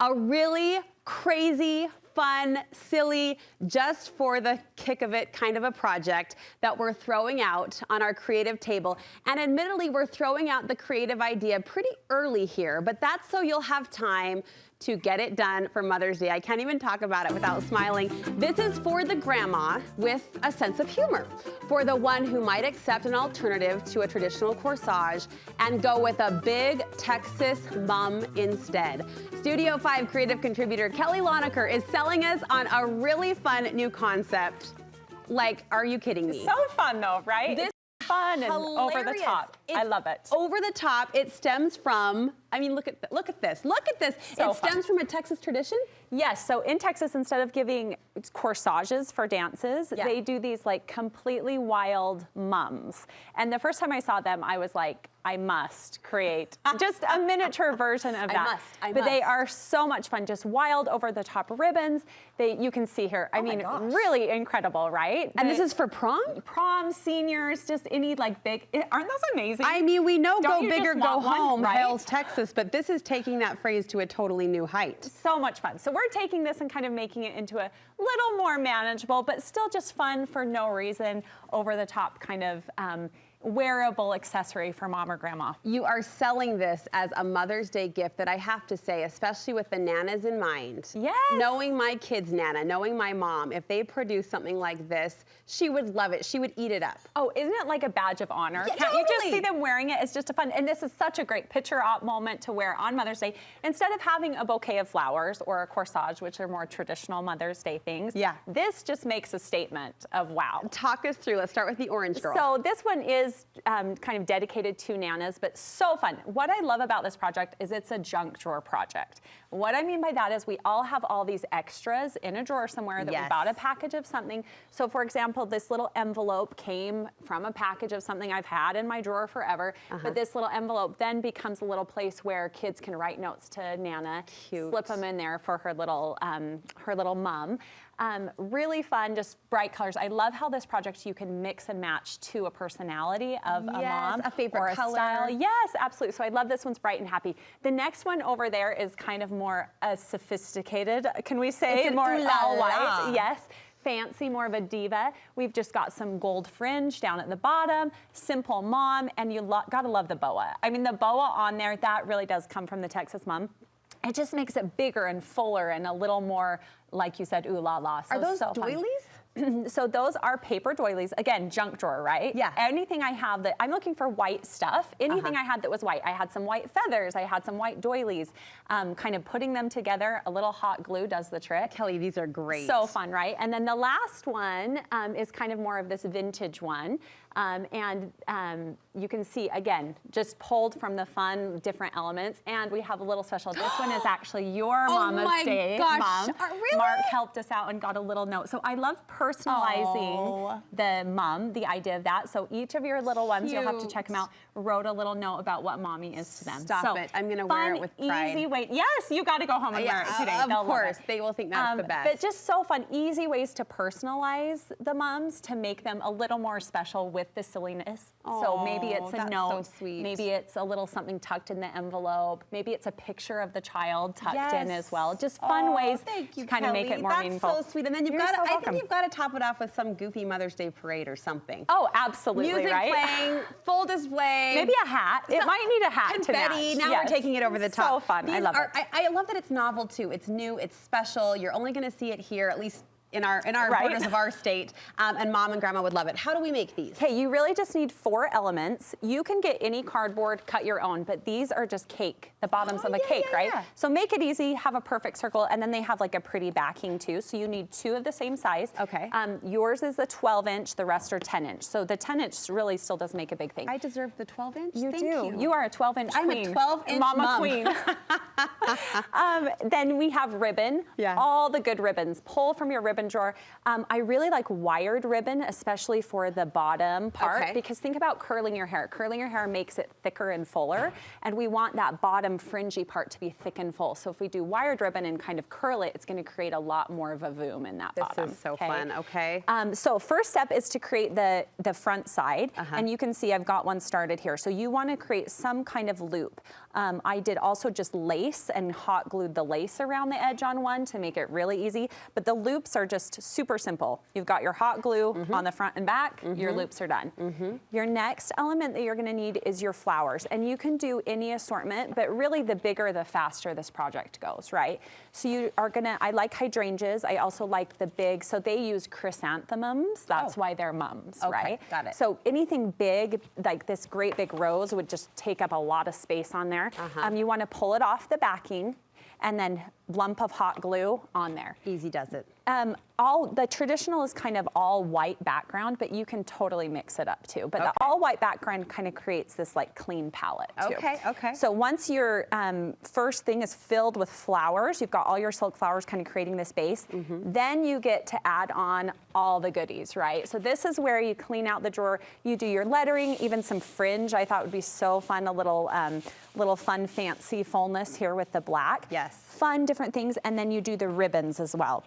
A really crazy, fun, silly, just for the kick of it kind of a project that we're throwing out on our creative table. And admittedly, we're throwing out the creative idea pretty early here, but that's so you'll have time to get it done for Mother's Day. I can't even talk about it without smiling. This is for the grandma with a sense of humor, for the one who might accept an alternative to a traditional corsage and go with a big Texas mom instead. Studio 5 creative contributor Kelly Lonnecker is selling us on a really fun new concept. Like, are you kidding me? So fun though, right? This fun and over the top. I love it. Over the top. It stems from, I mean, look at this. Look at this. So it stems from a Texas tradition? Yes, so in Texas, instead of giving corsages for dances, they do these like completely wild mums. And the first time I saw them, I was like, I must create just a miniature version of that. I must. But they are so much fun, just wild over the top ribbons. You can see here, I mean, really incredible, right? And this is for prom? Prom, seniors, just any like big, aren't those amazing? I mean, we know go big or go home, right? Hails Texas, but this is taking that phrase to a totally new height. So much fun. So we're taking this and kind of making it into a little more manageable, but still just fun for no reason, over the top kind of wearable accessory for mom or grandma. You are selling this as a Mother's Day gift that I have to say, especially with the nanas in mind. Yes. Knowing my kid's nana, knowing my mom, if they produce something like this, she would love it. She would eat it up. Oh, isn't it like a badge of honor? Yeah, Can't totally. you just see them wearing it? It's just a fun, and this is such a great picture op moment to wear on Mother's Day. Instead of having a bouquet of flowers or a corsage, which are more traditional Mother's Day things, this just makes a statement of wow. Talk us through. Let's start with the orange girl. So this one is kind of dedicated to nanas, but so fun. What I love about this project is it's a junk drawer project. What I mean by that is we all have all these extras in a drawer somewhere that we bought a package of something. So for example, this little envelope came from a package of something I've had in my drawer forever, but this little envelope then becomes a little place where kids can write notes to Nana, slip them in there for her little mom. Really fun, just bright colors. I love how this project you can mix and match to a personality of a mom a favorite or a color. style. Yes, absolutely. So I love this one's bright and happy. The next one over there is kind of more sophisticated, can we say? It's more all white. la. Yes. Fancy, more of a diva. We've just got some gold fringe down at the bottom, simple mom, and you gotta love the boa. I mean, the boa on there, that really does come from the Texas mom. It just makes it bigger and fuller and a little more, like you said, ooh la la. So are those so doilies? So those are paper doilies. Again, junk drawer, right? Yeah. Anything I have that, I'm looking for white stuff. Anything I had that was white. I had some white feathers. I had some white doilies. Kind of putting them together, a little hot glue does the trick. Kelly, these are great. So fun, right? And then the last one is kind of more of this vintage one. You can see, again, just pulled from the fun, different elements. And we have a little special. This one is actually your Mama's Day mom. Really? Mark helped us out and got a little note. So I love personalizing the mom, the idea of that. So each of your little ones, you'll have to check them out, wrote a little note about what mommy is to them. Stop it. I'm going to wear it with pride. Easy way. Yes, you got to go home and wear it today. Of course. They will think that's the best. But just so fun. Easy ways to personalize the moms to make them a little more special with the silliness. So maybe it's a note. So sweet. Maybe it's a little something tucked in the envelope. Maybe it's a picture of the child tucked in as well. Just fun ways to kind of make it more meaningful. That's so sweet. And then I think you've got to top it off with some goofy Mother's Day parade or something. Oh, absolutely, Music right? playing, full display. Maybe a hat. It might need a hat to match. Confetti. Now we're taking it over the top. So fun. I love it. I love that it's novel too. It's new. It's special. You're only going to see it here, at least in our borders of our state, and mom and grandma would love it. How do we make these? Okay, you really just need 4 elements. You can get any cardboard, cut your own, but these are just cake, the bottoms of a cake, right? So make it easy, have a perfect circle, and then they have like a pretty backing too. So you need 2 of the same size. Okay. Yours is the 12-inch, the rest are 10-inch. So the 10-inch really still does make a big thing. I deserve the 12-inch? You Thank do. you. You are a 12-inch queen. I'm a 12-inch Mama queen. Then we have ribbon. Yeah. All the good ribbons. Pull from your ribbon drawer. I really like wired ribbon, especially for the bottom part, because think about curling your hair. Curling your hair makes it thicker and fuller, and we want that bottom fringy part to be thick and full. So if we do wired ribbon and kind of curl it, it's going to create a lot more of a voom in that bottom. This is so fun. Okay. So first step is to create the front side, and you can see I've got one started here. So you want to create some kind of loop. I did also just lace and hot glued the lace around the edge on one to make it really easy. But the loops are just super simple. You've got your hot glue on the front and back, your loops are done. Your next element that you're gonna need is your flowers. And you can do any assortment, but really the bigger, the faster this project goes, right? So you are gonna, I like hydrangeas. I also like the big, so they use chrysanthemums. That's why they're mums, right? Got it. So anything big, like this great big rose would just take up a lot of space on there. You wanna pull it off the backing and then lump of hot glue on there. Easy does it. The traditional is kind of all white background, but you can totally mix it up too. But the all white background kind of creates this like clean palette too. Okay. So once your first thing is filled with flowers, you've got all your silk flowers kind of creating this base, then you get to add on all the goodies, right? So this is where you clean out the drawer, you do your lettering, even some fringe I thought would be so fun, a little fun fancy fullness here with the black. Yes. Fun different things, and then you do the ribbons as well.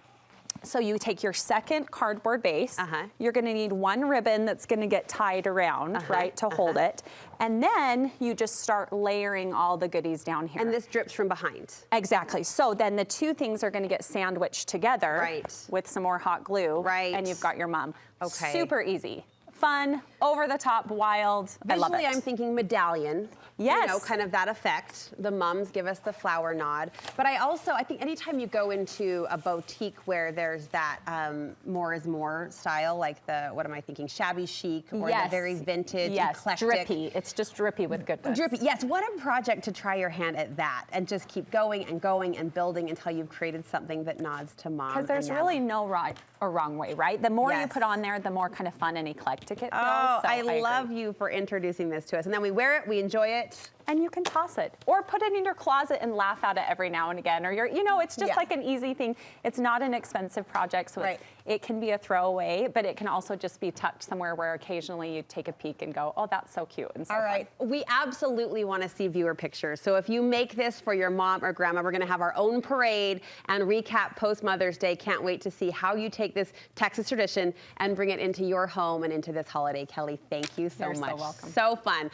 So you take your second cardboard base, you're gonna need one ribbon that's gonna get tied around, right, to hold it. And then you just start layering all the goodies down here. And this drips from behind. Exactly. So then the two things are gonna get sandwiched together with some more hot glue. And you've got your mum. Super easy. Fun, over the top, wild. I love it. Visually, I'm thinking medallion. Yes. You know, kind of that effect. The mums give us the flower nod. But I think anytime you go into a boutique where there's that more is more style, like the, what am I thinking, shabby chic or the very vintage, eclectic. Drippy. It's just drippy with goodness. Drippy, yes. What a project to try your hand at that and just keep going and going and building until you've created something that nods to mom. Because there's really no right or wrong way, right? The more you put on there, the more kind of fun and eclectic it feels. Oh, so I love you for introducing this to us. And then we wear it, we enjoy it. And you can toss it or put it in your closet and laugh at it every now and again. Or it's just like an easy thing. It's not an expensive project, so it can be a throwaway, but it can also just be tucked somewhere where occasionally you take a peek and go, oh, that's so cute and so fun. We absolutely want to see viewer pictures. So if you make this for your mom or grandma, we're going to have our own parade and recap post Mother's Day. Can't wait to see how you take this Texas tradition and bring it into your home and into this holiday. Kelly, thank you so much. You're so welcome. So fun.